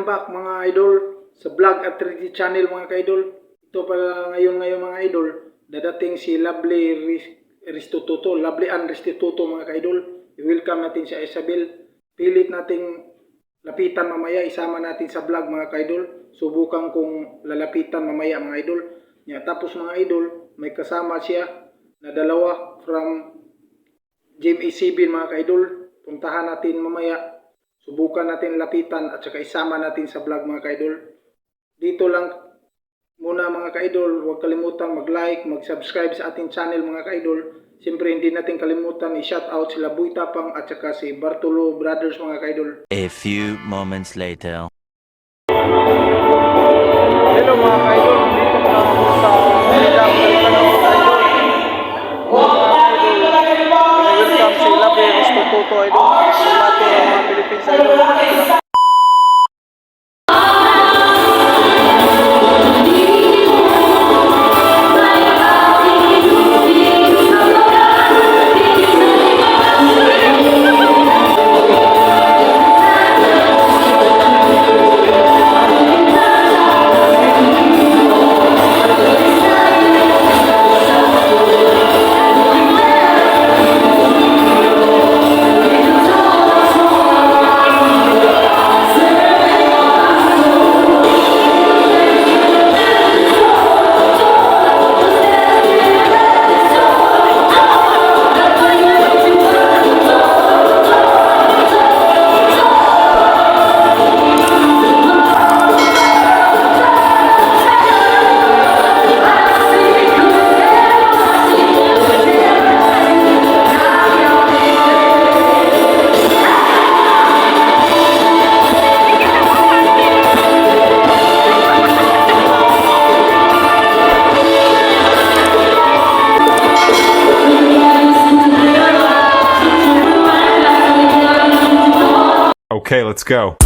Welcome back mga idol sa vlog at 3D channel mga ka-idol. Ito pala ngayon mga idol, dadating si Lovely Restituto, Lovely Ann Restituto mga ka-idol. I-welcome natin si Isabel. Pilit nating lapitan mamaya, isama natin sa vlog mga ka-idol. Subukan kong lalapitan mamaya mga idol. Tapos mga idol, may kasama siya na dalawa from GMA7 mga ka-idol. Puntahan natin mamaya. Subukan natin lapitan at saka isama natin sa vlog mga ka-idol. Dito lang muna mga ka-idol, huwag kalimutan mag-like, mag-subscribe sa ating channel mga ka-idol. Siyempre hindi natin kalimutan i-shout out sila Boy Tapang at saka si Bartolo Brothers mga ka-idol. A few moments later. Hello mga ka-idol, dito na ako sa Manila, mga ka-idol. Welcome si Lovely Restituto idol. Sa ating mga Philippines idol. Okay, let's go.